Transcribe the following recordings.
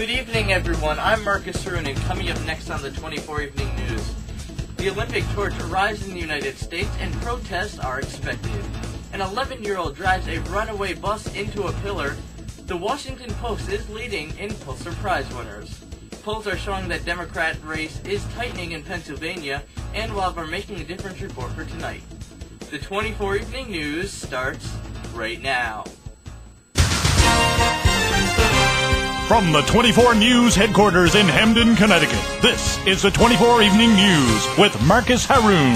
Good evening, everyone. I'm Marcus Harun, and coming up next on the 24 Evening News. The Olympic torch arrives in the United States, and protests are expected. An 11-year-old drives a runaway bus into a pillar. The Washington Post is leading in Pulitzer Prize winners. Polls are showing that Democrat race is tightening in Pennsylvania, and while we're making a difference report for tonight. The 24 Evening News starts right now. From the 24 News headquarters in Hamden, Connecticut, this is the 24 Evening News with Marcus Harun.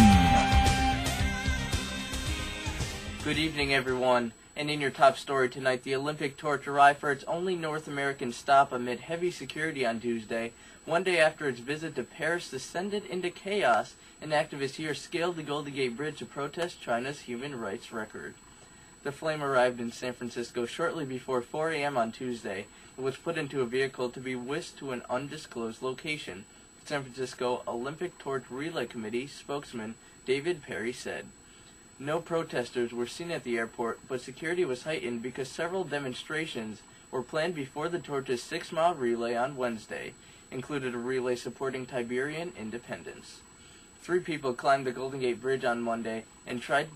Good evening, everyone. And in your top story tonight, the Olympic torch arrived for its only North American stop amid heavy security on Tuesday, one day after its visit to Paris descended into chaos, and activists here scaled the Golden Gate Bridge to protest China's human rights record. The flame arrived in San Francisco shortly before 4 a.m. on Tuesday. It was put into a vehicle to be whisked to an undisclosed location. San Francisco Olympic Torch Relay Committee spokesman David Perry said. No protesters were seen at the airport, but security was heightened because several demonstrations were planned before the torch's 6-mile relay on Wednesday, included a relay supporting Tiberian independence. 3 people climbed the Golden Gate Bridge on Monday and tied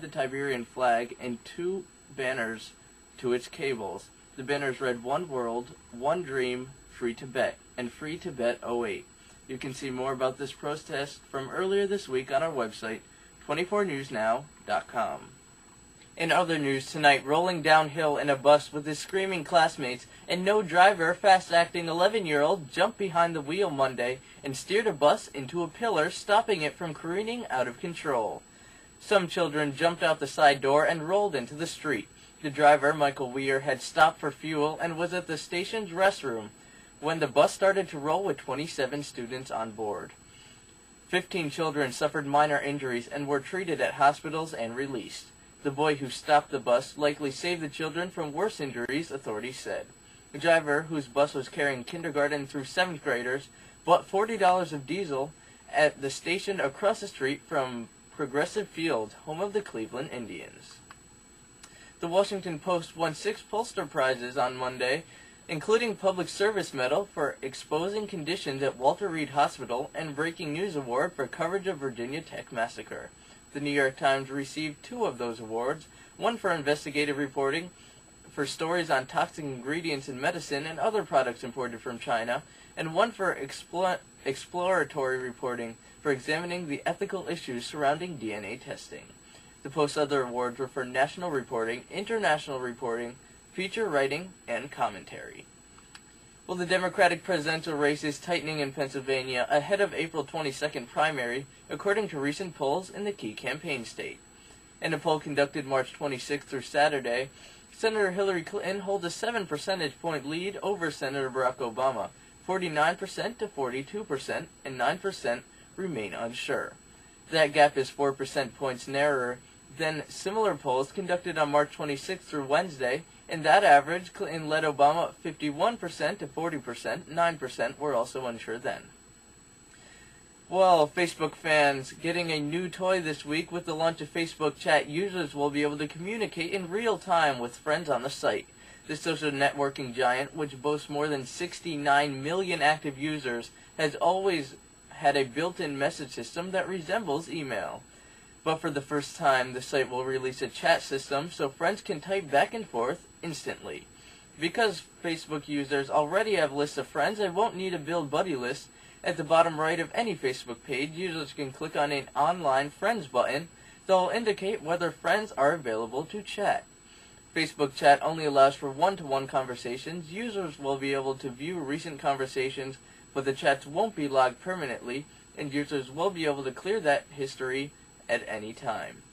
the Tiberian flag and 2 banners to its cables. The banners read "One World, One Dream, Free Tibet," and "Free Tibet 08. You can see more about this protest from earlier this week on our website, 24newsnow.com. In other news tonight, rolling downhill in a bus with his screaming classmates and no driver, fast-acting 11-year-old jumped behind the wheel Monday and steered a bus into a pillar, stopping it from careening out of control. Some children jumped out the side door and rolled into the street. The driver, Michael Weir, had stopped for fuel and was at the station's restroom when the bus started to roll with 27 students on board. 15 children suffered minor injuries and were treated at hospitals and released. The boy who stopped the bus likely saved the children from worse injuries, authorities said. The driver, whose bus was carrying kindergarten through 7th graders, bought $40 of diesel at the station across the street from Progressive Field, home of the Cleveland Indians. The Washington Post won 6 Pulitzer Prizes on Monday, including Public Service Medal for exposing conditions at Walter Reed Hospital and Breaking News Award for coverage of Virginia Tech massacre. The New York Times received 2 of those awards, one for investigative reporting for stories on toxic ingredients in medicine and other products imported from China, and one for exploratory reporting for examining the ethical issues surrounding DNA testing. The Post's other awards were for national reporting, international reporting, feature writing, and commentary. Well, the Democratic presidential race is tightening in Pennsylvania ahead of April 22nd primary, according to recent polls in the key campaign state. In a poll conducted March 26th through Saturday, Senator Hillary Clinton holds a 7 percentage point lead over Senator Barack Obama, 49% to 42%, and 9% remain unsure. That gap is 4 percentage points narrower than similar polls conducted on March 26th through Wednesday. In that average, Clinton led Obama 51% to 40%, 9% were also unsure then. Well, Facebook fans, getting a new toy this week. With the launch of Facebook Chat, users will be able to communicate in real time with friends on the site. The social networking giant, which boasts more than 69 million active users, has always had a built-in message system that resembles email. But for the first time, the site will release a chat system so friends can type back and forth instantly. Because Facebook users already have lists of friends, they won't need to build buddy lists. At the bottom right of any Facebook page, users can click on an Online Friends button that will indicate whether friends are available to chat. Facebook Chat only allows for one-to-one conversations. Users will be able to view recent conversations, but the chats won't be logged permanently, and users will be able to clear that history at any time.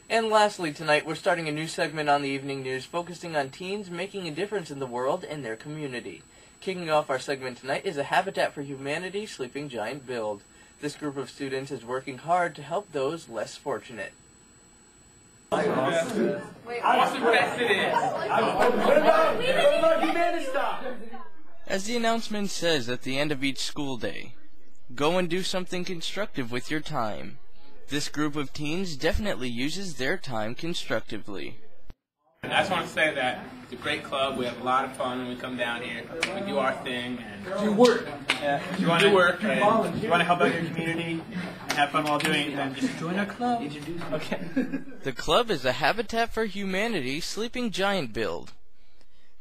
And lastly, tonight we're starting a new segment on the evening news focusing on teens making a difference in the world and their community. Kicking off our segment tonight is a Habitat for Humanity sleeping giant build. This group of students is working hard to help those less fortunate. As the announcement says at the end of each school day, go and do something constructive with your time. This group of teens definitely uses their time constructively. I just want to say that It's a great club. We have a lot of fun when we come down here. We do our thing. And Do work. Yeah, You want do work. If you want to help out your community and have fun while doing it, then just join our club. Okay. The club is a Habitat for Humanity sleeping giant build.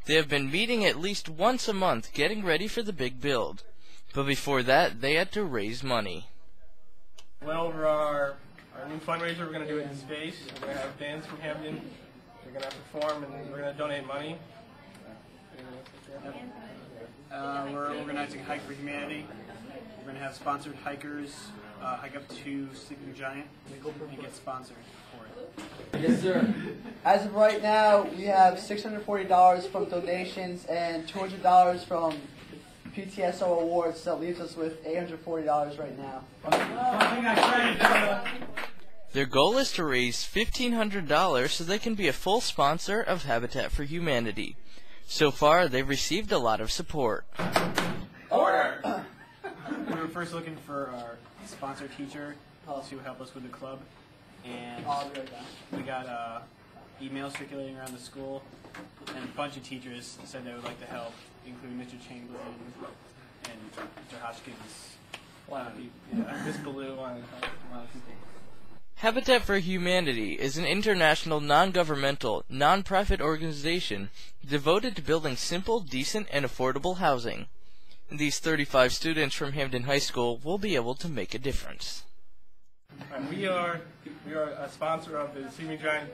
They have been meeting at least once a month getting ready for the big build. But before that, they had to raise money. Went over our new fundraiser we're going to do in space. We're going to have bands from Hamden. We're going to perform and we're going to donate money. We're organizing Hike for Humanity. We're going to have sponsored hikers hike up to Sleeping Giant and get sponsored for it. Yes, sir. As of right now, we have $640 from donations and $200 from PTSO awards. That leaves us with $840 right now. Their goal is to raise $1,500 so they can be a full sponsor of Habitat for Humanity. So far, they've received a lot of support. Order! We were first looking for our sponsor teacher to help us with the club, and we got emails circulating around the school, and a bunch of teachers said they would like to help, including Mr. Chamberlain and Mr. Hotchkiss. A lot of people. Yeah, Miss Baloo, a lot of people. Habitat for Humanity is an international non-governmental, non-profit organization devoted to building simple, decent, and affordable housing. These 35 students from Hamden High School will be able to make a difference. We are a sponsor of the Sleeping Giant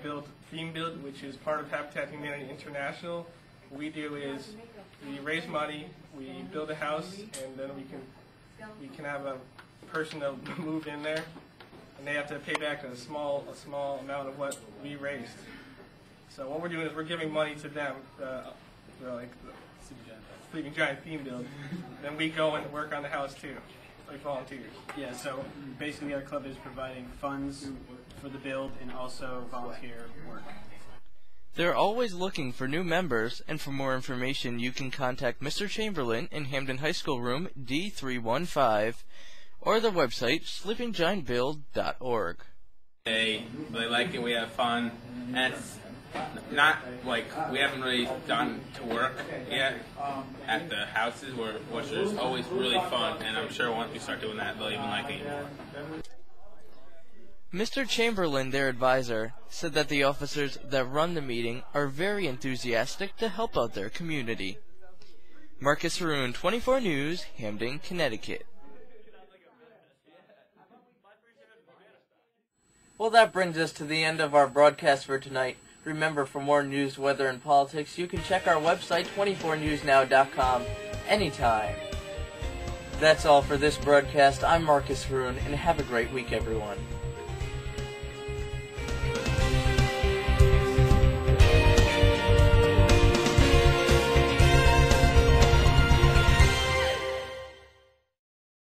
theme build, which is part of Habitat for Humanity International. What we do is we raise money, we build a house, and then we can have a person that move in there, and they have to pay back a small amount of what we raised. So what we're doing is we're giving money to them, like the Sleeping Giant theme build. Then we go and work on the house too, like volunteers. Yeah, so basically our club is providing funds for the build and also volunteer work. They're always looking for new members, and for more information you can contact Mr. Chamberlain in Hamden High School room D315 or the website sleepinggiantbuild.org. they really like it. We have fun. And it's not like we haven't really gone to work yet at the houses, which is always really fun. And I'm sure once we start doing that, they'll even like it more. Mr. Chamberlain, their advisor, said that the officers that run the meeting are very enthusiastic to help out their community. Marcus Harun, 24 News, Hamden, Connecticut. Well, that brings us to the end of our broadcast for tonight. Remember, for more news, weather, and politics, you can check our website, 24newsnow.com, anytime. That's all for this broadcast. I'm Marcus Harun, and have a great week, everyone.